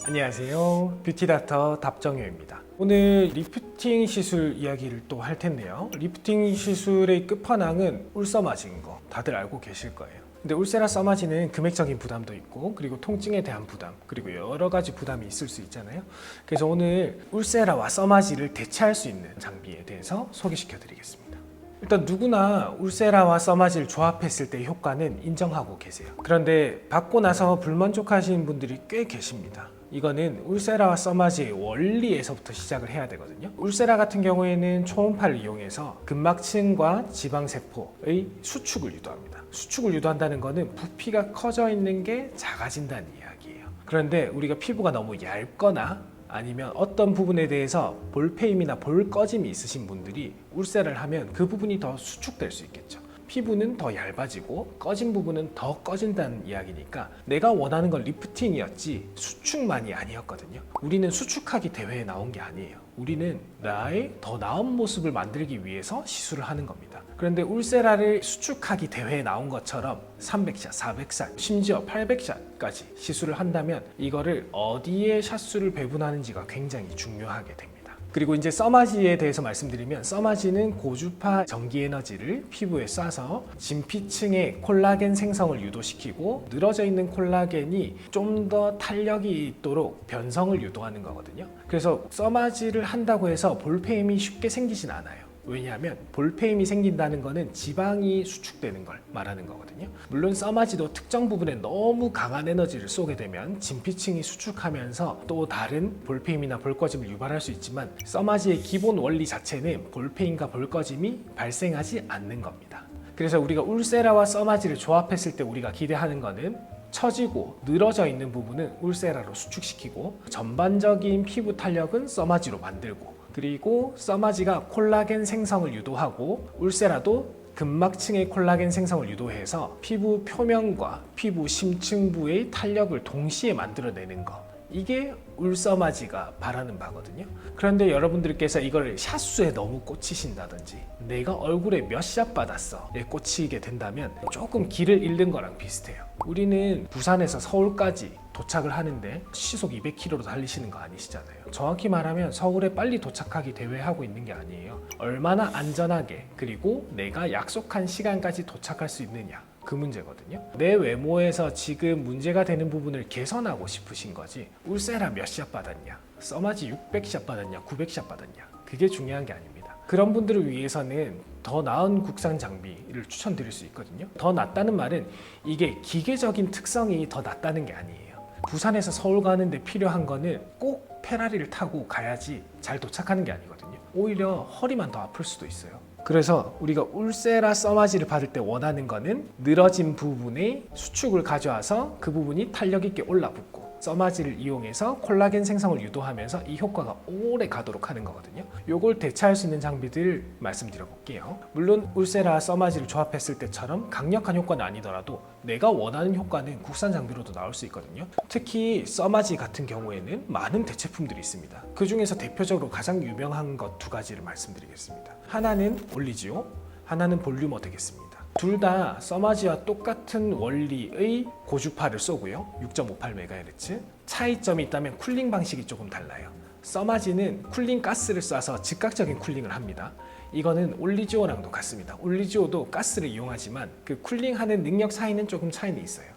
안녕하세요. 뷰티닥터 답정효입니다. 오늘 리프팅 시술 이야기를 또 할 텐데요. 리프팅 시술의 끝판왕은 울서마지인 거 다들 알고 계실 거예요. 근데 울세라 써마지는 금액적인 부담도 있고, 그리고 통증에 대한 부담, 그리고 여러 가지 부담이 있을 수 있잖아요. 그래서 오늘 울세라와 써마지를 대체할 수 있는 장비에 대해서 소개시켜 드리겠습니다. 일단 누구나 울세라와 써마지를 조합했을 때 효과는 인정하고 계세요. 그런데 받고 나서 불만족하시는 분들이 꽤 계십니다. 이거는 울세라와 써마지의 원리에서부터 시작을 해야 되거든요. 울세라 같은 경우에는 초음파를 이용해서 근막층과 지방세포의 수축을 유도합니다. 수축을 유도한다는 것은 부피가 커져 있는 게 작아진다는 이야기예요. 그런데 우리가 피부가 너무 얇거나 아니면 어떤 부분에 대해서 볼페임이나 볼 꺼짐이 있으신 분들이 울세라를 하면 그 부분이 더 수축될 수 있겠죠. 피부는 더 얇아지고 꺼진 부분은 더 꺼진다는 이야기니까 내가 원하는 건 리프팅이었지 수축만이 아니었거든요. 우리는 수축하기 대회에 나온 게 아니에요. 우리는 나의 더 나은 모습을 만들기 위해서 시술을 하는 겁니다. 그런데 울세라를 수축하기 대회에 나온 것처럼 300샷, 400샷, 심지어 800샷까지 시술을 한다면 이거를 어디에 샷수를 배분하는지가 굉장히 중요하게 됩니다. 그리고 이제 써마지에 대해서 말씀드리면, 써마지는 고주파 전기 에너지를 피부에 쏴서 진피층의 콜라겐 생성을 유도시키고 늘어져 있는 콜라겐이 좀 더 탄력이 있도록 변성을 유도하는 거거든요. 그래서 써마지를 한다고 해서 볼페임이 쉽게 생기진 않아요. 왜냐하면 볼페임이 생긴다는 거는 지방이 수축되는 걸 말하는 거거든요. 물론 써마지도 특정 부분에 너무 강한 에너지를 쏘게 되면 진피층이 수축하면서 또 다른 볼페임이나 볼꺼짐을 유발할 수 있지만, 써마지의 기본 원리 자체는 볼페임과 볼꺼짐이 발생하지 않는 겁니다. 그래서 우리가 울세라와 써마지를 조합했을 때 우리가 기대하는 거는 처지고 늘어져 있는 부분은 울세라로 수축시키고, 전반적인 피부 탄력은 써마지로 만들고, 그리고 써마지가 콜라겐 생성을 유도하고 울세라도 근막층의 콜라겐 생성을 유도해서 피부 표면과 피부 심층부의 탄력을 동시에 만들어내는 거, 이게 울써마지가 바라는 바거든요. 그런데 여러분들께서 이걸 샷수에 너무 꽂히신다든지 내가 얼굴에 몇 샷 받았어에 꽂히게 된다면 조금 길을 잃는 거랑 비슷해요. 우리는 부산에서 서울까지 도착을 하는데 시속 200km로 달리시는 거 아니시잖아요. 정확히 말하면 서울에 빨리 도착하기 대회하고 있는 게 아니에요. 얼마나 안전하게, 그리고 내가 약속한 시간까지 도착할 수 있느냐, 그 문제거든요. 내 외모에서 지금 문제가 되는 부분을 개선하고 싶으신 거지, 울세라 몇 샷 받았냐, 써마지 600샷 받았냐, 900샷 받았냐, 그게 중요한 게 아닙니다. 그런 분들을 위해서는 더 나은 국산 장비를 추천드릴 수 있거든요. 더 낫다는 말은 이게 기계적인 특성이 더 낫다는 게 아니에요. 부산에서 서울 가는데 필요한 거는 꼭 페라리를 타고 가야지 잘 도착하는 게 아니거든요. 오히려 허리만 더 아플 수도 있어요. 그래서 우리가 울세라 써마지를 받을 때 원하는 거는 늘어진 부분에 수축을 가져와서 그 부분이 탄력 있게 올라붙고, 써마지를 이용해서 콜라겐 생성을 유도하면서 이 효과가 오래 가도록 하는 거거든요. 요걸 대체할 수 있는 장비들 말씀드려 볼게요. 물론 울세라 써마지를 조합했을 때처럼 강력한 효과는 아니더라도 내가 원하는 효과는 국산 장비로도 나올 수 있거든요. 특히 써마지 같은 경우에는 많은 대체품들이 있습니다. 그 중에서 대표적으로 가장 유명한 것 두 가지를 말씀드리겠습니다. 하나는 올리지오, 하나는 볼륨어 되겠습니다. 둘 다 써마지와 똑같은 원리의 고주파를 쏘고요. 6.58MHz. 차이점이 있다면 쿨링 방식이 조금 달라요. 써마지는 쿨링 가스를 쏴서 즉각적인 쿨링을 합니다. 이거는 올리지오랑도 같습니다. 올리지오도 가스를 이용하지만 그 쿨링하는 능력 사이는 조금 차이는 있어요.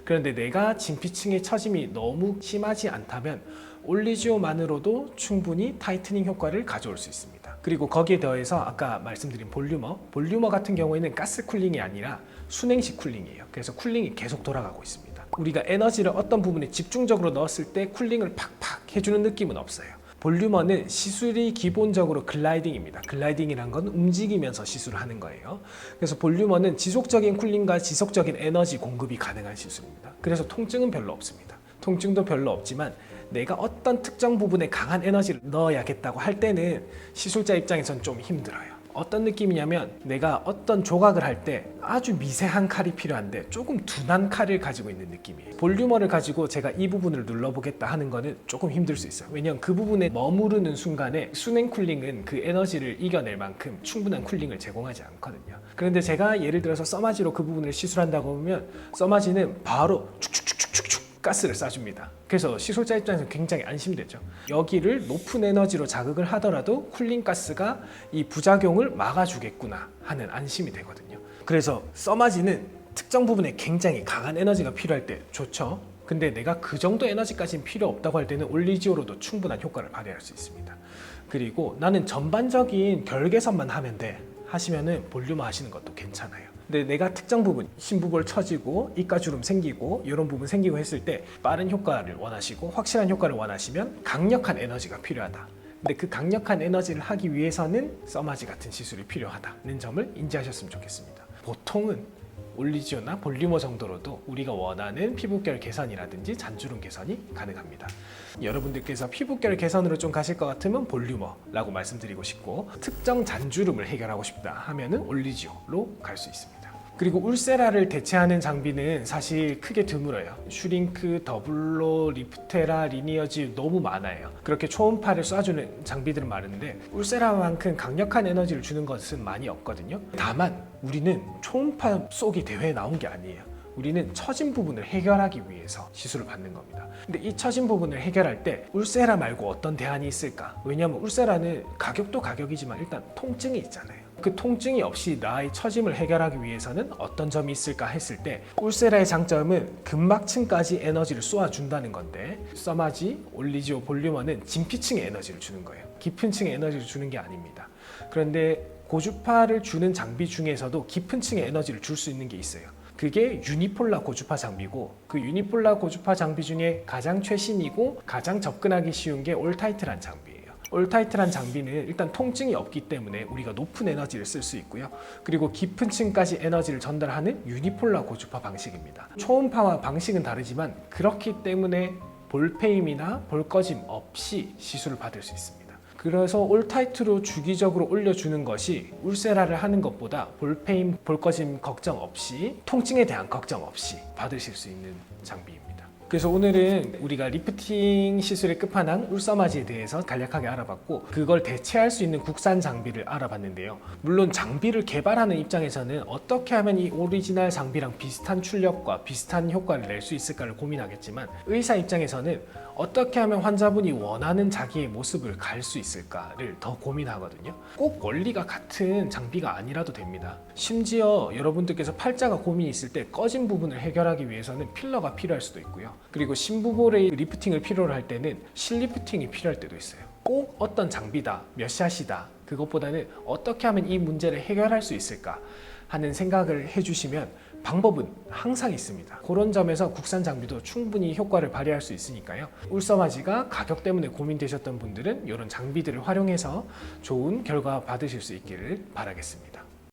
그런데 내가 진피층의 처짐이 너무 심하지 않다면 올리지오만으로도 충분히 타이트닝 효과를 가져올 수 있습니다. 그리고 거기에 더해서 아까 말씀드린 볼륨어 같은 경우에는 가스 쿨링이 아니라 순행식 쿨링이에요. 그래서 쿨링이 계속 돌아가고 있습니다. 우리가 에너지를 어떤 부분에 집중적으로 넣었을 때 쿨링을 팍팍 해주는 느낌은 없어요. 볼륨어는 시술이 기본적으로 글라이딩입니다. 글라이딩이란 건 움직이면서 시술을 하는 거예요. 그래서 볼륨어는 지속적인 쿨링과 지속적인 에너지 공급이 가능한 시술입니다. 그래서 통증은 별로 없습니다. 통증도 별로 없지만 내가 어떤 특정 부분에 강한 에너지를 넣어야겠다고 할 때는 시술자 입장에선 좀 힘들어요. 어떤 느낌이냐면 내가 어떤 조각을 할 때 아주 미세한 칼이 필요한데 조금 둔한 칼을 가지고 있는 느낌이에요. 볼륨어를 가지고 제가 이 부분을 눌러보겠다 하는 거는 조금 힘들 수 있어요. 왜냐하면 그 부분에 머무르는 순간에 순행 쿨링은 그 에너지를 이겨낼 만큼 충분한 쿨링을 제공하지 않거든요. 그런데 제가 예를 들어서 써마지로 그 부분을 시술한다고 하면 써마지는 바로 축축축축축 가스를 쏴줍니다. 그래서 시술자 입장에서 굉장히 안심되죠. 여기를 높은 에너지로 자극을 하더라도 쿨링 가스가 이 부작용을 막아주겠구나 하는 안심이 되거든요. 그래서 써마지는 특정 부분에 굉장히 강한 에너지가 필요할 때 좋죠. 근데 내가 그 정도 에너지까지는 필요 없다고 할 때는 올리지오로도 충분한 효과를 발휘할 수 있습니다. 그리고 나는 전반적인 결 개선만 하면 돼 하시면은 볼륨화 하시는 것도 괜찮아요. 근데 내가 특정 부분, 심부볼 처지고 이가주름 생기고 이런 부분 생기고 했을 때 빠른 효과를 원하시고 확실한 효과를 원하시면 강력한 에너지가 필요하다. 근데 그 강력한 에너지를 하기 위해서는 써마지 같은 시술이 필요하다는 점을 인지하셨으면 좋겠습니다. 보통은 올리지오나 볼륨어 정도로도 우리가 원하는 피부결 개선이라든지 잔주름 개선이 가능합니다. 여러분들께서 피부결 개선으로 좀 가실 것 같으면 볼륨어라고 말씀드리고 싶고, 특정 잔주름을 해결하고 싶다 하면은 올리지오로 갈 수 있습니다. 그리고 울세라를 대체하는 장비는 사실 크게 드물어요. 슈링크, 더블로, 리프테라, 리니어지 너무 많아요. 그렇게 초음파를 쏴주는 장비들은 많은데 울세라만큼 강력한 에너지를 주는 것은 많이 없거든요. 다만 우리는 초음파 쏘기 대회에 나온 게 아니에요. 우리는 처진 부분을 해결하기 위해서 시술을 받는 겁니다. 근데 이 처진 부분을 해결할 때 울세라 말고 어떤 대안이 있을까? 왜냐하면 울세라는 가격도 가격이지만 일단 통증이 있잖아요. 그 통증이 없이 나의 처짐을 해결하기 위해서는 어떤 점이 있을까 했을 때 울세라의 장점은 근막층까지 에너지를 쏘아준다는 건데, 써마지, 올리지오, 볼륨어는 진피층에 에너지를 주는 거예요. 깊은 층에 에너지를 주는 게 아닙니다. 그런데 고주파를 주는 장비 중에서도 깊은 층에 에너지를 줄 수 있는 게 있어요. 그게 유니폴라 고주파 장비고, 그 유니폴라 고주파 장비 중에 가장 최신이고 가장 접근하기 쉬운 게 올타이트란 장비예요. 올타이트란 장비는 일단 통증이 없기 때문에 우리가 높은 에너지를 쓸 수 있고요. 그리고 깊은 층까지 에너지를 전달하는 유니폴라 고주파 방식입니다. 초음파와 방식은 다르지만 그렇기 때문에 볼페임이나 볼꺼짐 없이 시술을 받을 수 있습니다. 그래서 올타이트로 주기적으로 올려주는 것이 울세라를 하는 것보다 볼페임, 볼꺼짐 걱정 없이, 통증에 대한 걱정 없이 받으실 수 있는 장비입니다. 그래서 오늘은 우리가 리프팅 시술의 끝판왕 울써마지에 대해서 간략하게 알아봤고, 그걸 대체할 수 있는 국산 장비를 알아봤는데요. 물론 장비를 개발하는 입장에서는 어떻게 하면 이 오리지널 장비랑 비슷한 출력과 비슷한 효과를 낼 수 있을까를 고민하겠지만, 의사 입장에서는 어떻게 하면 환자분이 원하는 자기의 모습을 갈 수 있을까를 더 고민하거든요. 꼭 원리가 같은 장비가 아니라도 됩니다. 심지어 여러분들께서 팔자가 고민이 있을 때 꺼진 부분을 해결하기 위해서는 필러가 필요할 수도 있고요. 그리고 심부볼의 리프팅을 필요로 할 때는 실리프팅이 필요할 때도 있어요. 꼭 어떤 장비다, 몇 샷이다, 그것보다는 어떻게 하면 이 문제를 해결할 수 있을까 하는 생각을 해주시면 방법은 항상 있습니다. 그런 점에서 국산 장비도 충분히 효과를 발휘할 수 있으니까요. 울써마지가 가격 때문에 고민되셨던 분들은 이런 장비들을 활용해서 좋은 결과 받으실 수 있기를 바라겠습니다.